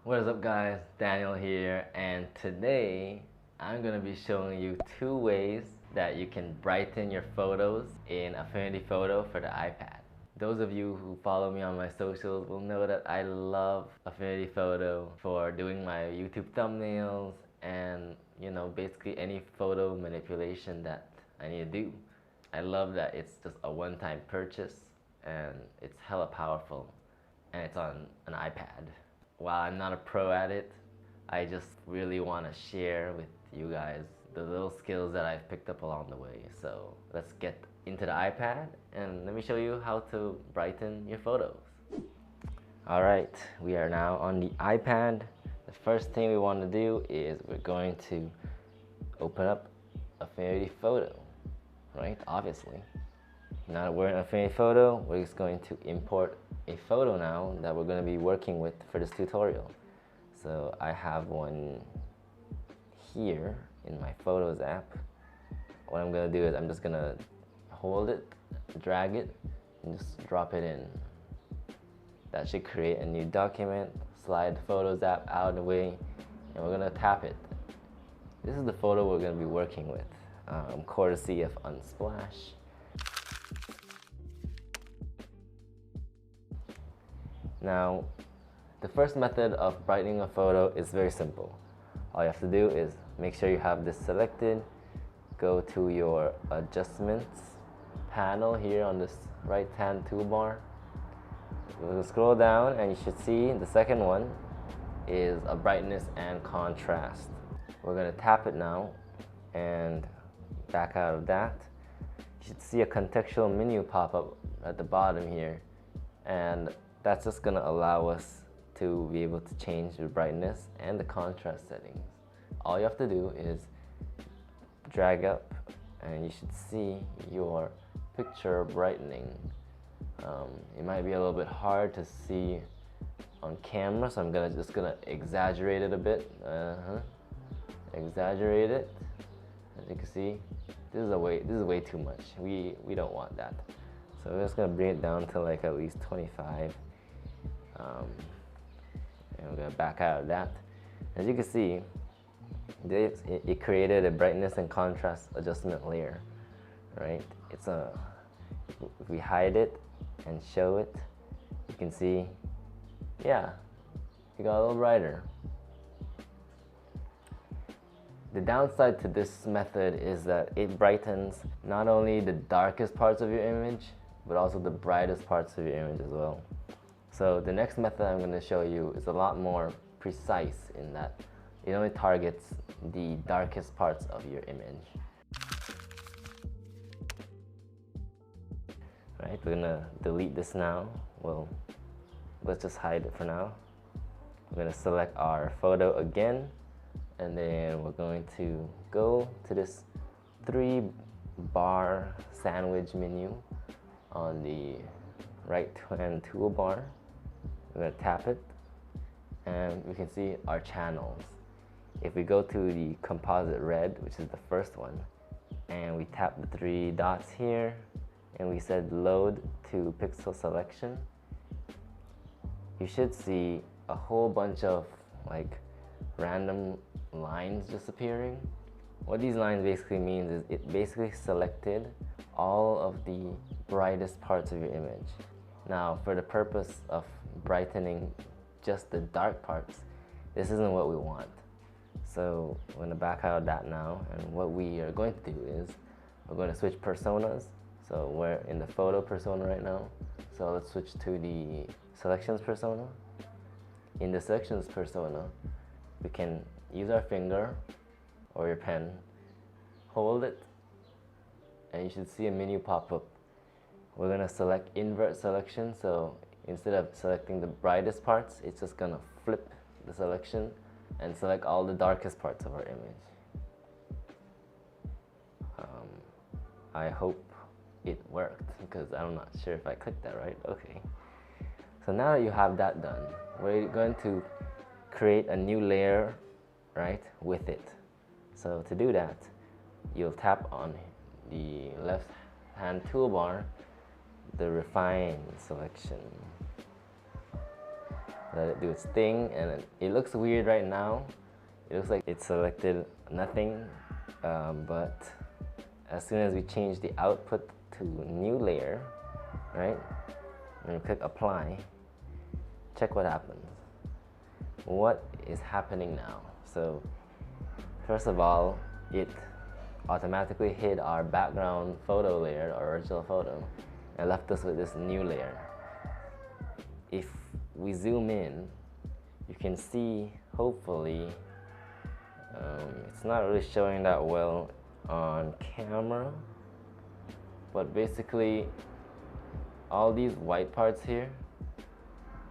What is up guys, Daniel here, and today I'm going to be showing you 2 ways that you can brighten your photos in Affinity Photo for the iPad. Those of you who follow me on my socials will know that I love Affinity Photo for doing my YouTube thumbnails and basically any photo manipulation that I need to do. I love that it's just a one-time purchase and it's hella powerful and it's on an iPad. While I'm not a pro at it, I just really want to share with you guys the little skills that I've picked up along the way. So let's get into the iPad and let me show you how to brighten your photos. Alright, we are now on the iPad. The first thing we want to do is we're going to open up Affinity Photo, right? Obviously. Now that we're in Affinity Photo, we're just going to import a photo now that we're going to be working with for this tutorial. So I have one here in my Photos app. What I'm going to do is I'm just going to hold it, drag it, and just drop it in. That should create a new document. Slide the Photos app out of the way, and we're going to tap it. This is the photo we're going to be working with, courtesy of Unsplash. Now, the first method of brightening a photo is very simple. All you have to do is make sure you have this selected, go to your adjustments panel here on this right-hand toolbar. We'll scroll down and you should see the second one is a brightness and contrast. We're going to tap it now and back out of that. You should see a contextual menu pop up at the bottom here, and that's just going to allow us to be able to change the brightness and the contrast settings. All you have to do is drag up and you should see your picture brightening. It might be a little bit hard to see on camera, so I'm just gonna exaggerate it a bit. Exaggerate it. As you can see, this is way too much. We don't want that. So we're just gonna bring it down to like at least 25. And we're going to back out of that. As you can see, it created a brightness and contrast adjustment layer, right? If we hide it and show it, you can see, yeah, it got a little brighter. The downside to this method is that it brightens not only the darkest parts of your image, but also the brightest parts of your image as well. So the next method I'm going to show you is a lot more precise in that it only targets the darkest parts of your image. Right, we're going to delete this now. Well, let's just hide it for now. We're going to select our photo again, and then we're going to go to this 3-bar sandwich menu on the right-hand toolbar. We're going to tap it, and we can see our channels. If we go to the composite red, which is the first one, and we tap the 3 dots here, and we said load to pixel selection, you should see a whole bunch of like random lines disappearing. What these lines basically means is it basically selected all of the brightest parts of your image. Now, for the purpose of brightening just the dark parts, this isn't what we want. So we're going to back out of that now, and what we are going to do is we're going to switch personas. So we're in the photo persona right now, so let's switch to the selections persona. In the selections persona, we can use our finger or your pen, hold it, and you should see a menu pop up. We're going to select Invert Selection, so instead of selecting the brightest parts, it's just going to flip the selection and select all the darkest parts of our image. I hope it worked, because I'm not sure if I clicked that right. Okay. So now that you have that done, we're going to create a new layer, right, with it. So to do that, you'll tap on the left-hand toolbar, the Refine selection. let it do its thing, and it looks weird right now. It looks like it selected nothing, but as soon as we change the output to new layer, right, and we click apply, check what happens. What is happening now? So first of all, it automatically hid our background photo layer, our original photo, and left us with this new layer. If we zoom in, you can see, hopefully, it's not really showing that well on camera, but basically all these white parts here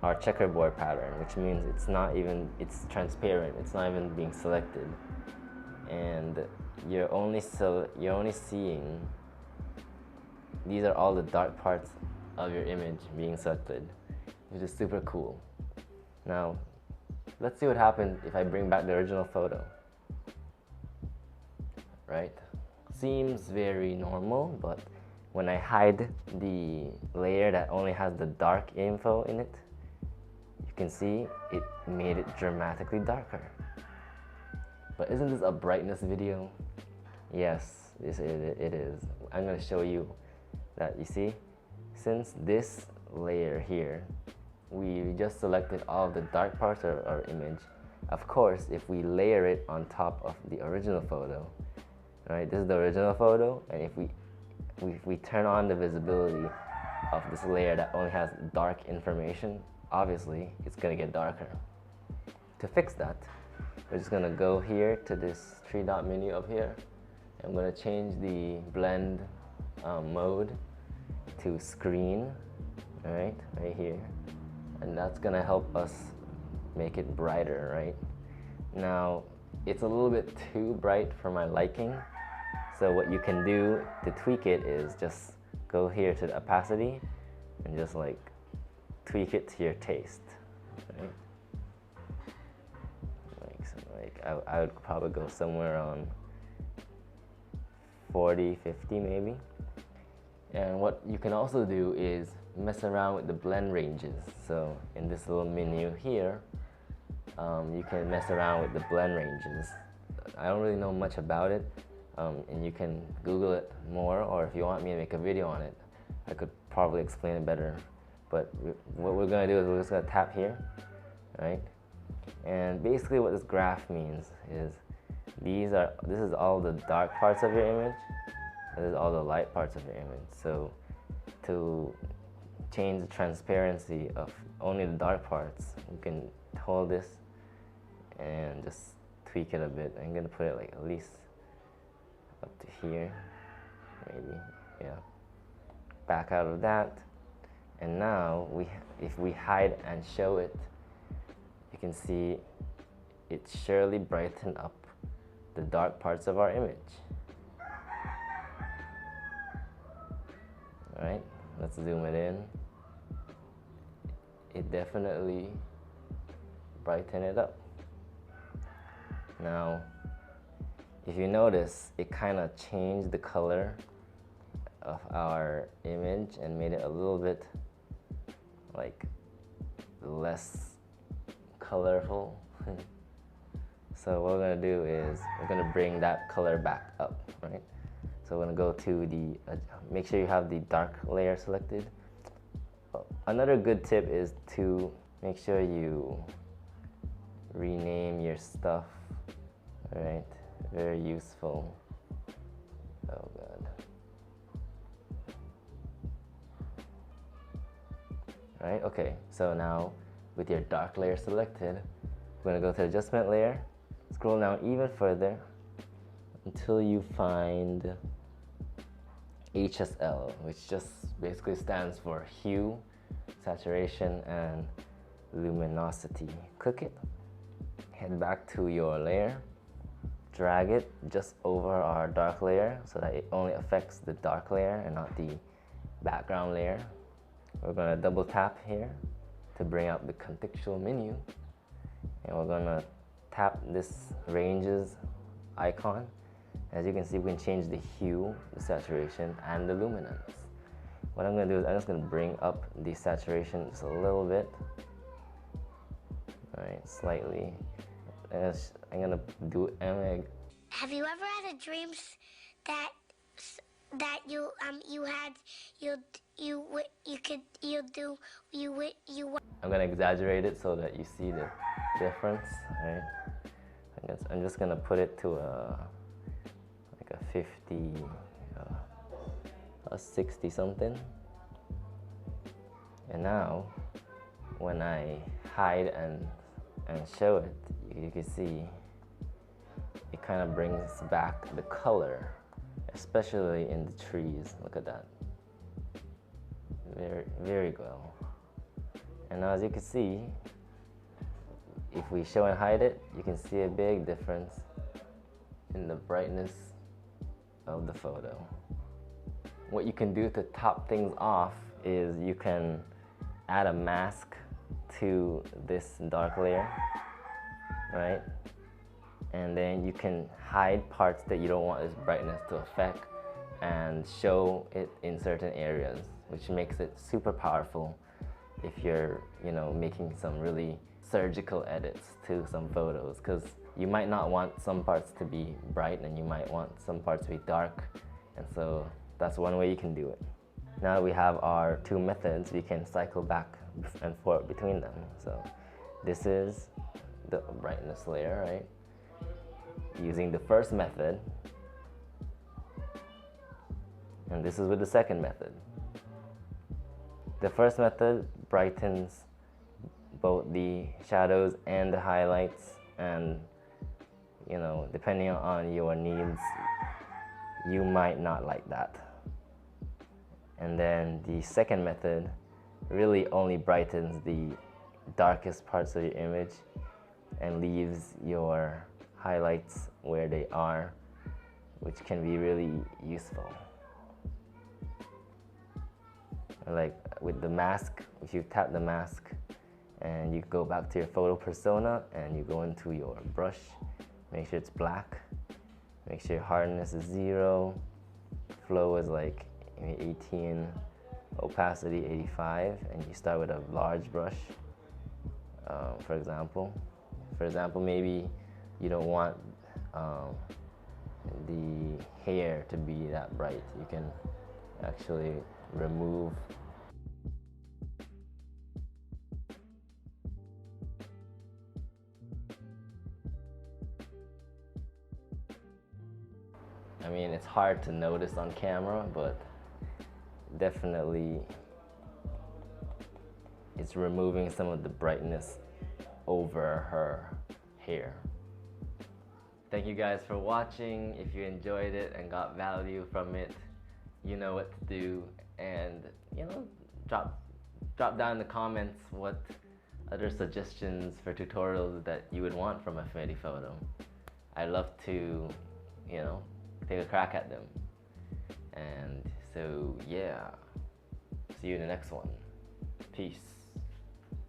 are checkerboard pattern, which means it's transparent, it's not even being selected, and you're only seeing, these are all the dark parts of your image being selected, which is super cool. Now let's see what happens if I bring back the original photo. Right? Seems very normal, but when I hide the layer that only has the dark info in it, you can see it made it dramatically darker. But isn't this a brightness video? Yes, it is. I'm going to show you that. You see, since this layer here, we just selected all of the dark parts of our image. Of course, if we layer it on top of the original photo, right, this is the original photo, and if we turn on the visibility of this layer that only has dark information, obviously it's going to get darker. To fix that, we're just going to go here to this three dot menu up here. I'm going to change the blend mode to screen, right here, and that's going to help us make it brighter. Right now it's a little bit too bright for my liking, so what you can do to tweak it is just go here to the opacity and just like tweak it to your taste, right? I would probably go somewhere around 40, 50 maybe. And what you can also do is mess around with the blend ranges. So in this little menu here, you can mess around with the blend ranges. I don't really know much about it, and you can Google it more, or if you want me to make a video on it, I could probably explain it better. But what we're going to do is we're just going to tap here, right? And basically what this graph means is this is all the dark parts of your image, and this is all the light parts of your image. So to change the transparency of only the dark parts, you can hold this and just tweak it a bit. I'm going to put it like at least up to here, maybe, yeah. Back out of that, and now if we hide and show it, you can see it surely brightened up the dark parts of our image. Alright, let's zoom it in. It definitely brightened it up. Now, if you notice, it kind of changed the color of our image and made it a little bit like less colorful. So what we're going to do is we're going to bring that color back up, right? So we're going to go to the, make sure you have the dark layer selected. Another good tip is to make sure you rename your stuff, right? Very useful. Oh god. Right, okay, so now with your dark layer selected, we're going to go to adjustment layer, scroll down even further until you find HSL, which just basically stands for hue, saturation, and luminosity. Click it, head back to your layer, drag it just over our dark layer so that it only affects the dark layer and not the background layer. We're going to double tap here to bring up the contextual menu, and we're going to tap this ranges icon. As you can see, we can change the hue, the saturation, and the luminance. What I'm going to do is I'm just going to bring up the saturation just a little bit, Alright, slightly. I'm gonna do Have you ever had a dream that you had I'm gonna exaggerate it so that you see the difference. Right? I'm just gonna put it to like a 50, a 60 something. And now, when I hide and show it, you can see it kind of brings back the color, especially in the trees. Look at that. Very, very well. And now, as you can see, if we show and hide it, you can see a big difference in the brightness of the photo. What you can do to top things off is you can add a mask to this dark layer, right? And then you can hide parts that you don't want this brightness to affect and show it in certain areas, which makes it super powerful if you're, making some really surgical edits to some photos, because you might not want some parts to be bright and you might want some parts to be dark, and so that's one way you can do it. Now that we have our two methods, we can cycle back and forth between them. So this is the brightness layer, right? Using the first method, and this is with the second method. The first method brightens both the shadows and the highlights, and depending on your needs, you might not like that. And then the second method really only brightens the darkest parts of your image and leaves your highlights where they are, which can be really useful. Like with the mask, if you tap the mask and you go back to your photo persona and you go into your brush, make sure it's black, make sure your hardness is 0, flow is like 18, opacity 85, and you start with a large brush. For example, maybe you don't want the hair to be that bright. You can actually remove it's hard to notice on camera, but definitely it's removing some of the brightness over her hair. Thank you guys for watching. If you enjoyed it and got value from it, you know what to do, and drop down in the comments what other suggestions for tutorials that you would want from Affinity Photo. I'd love to take a crack at them. And so yeah, see you in the next one. Peace.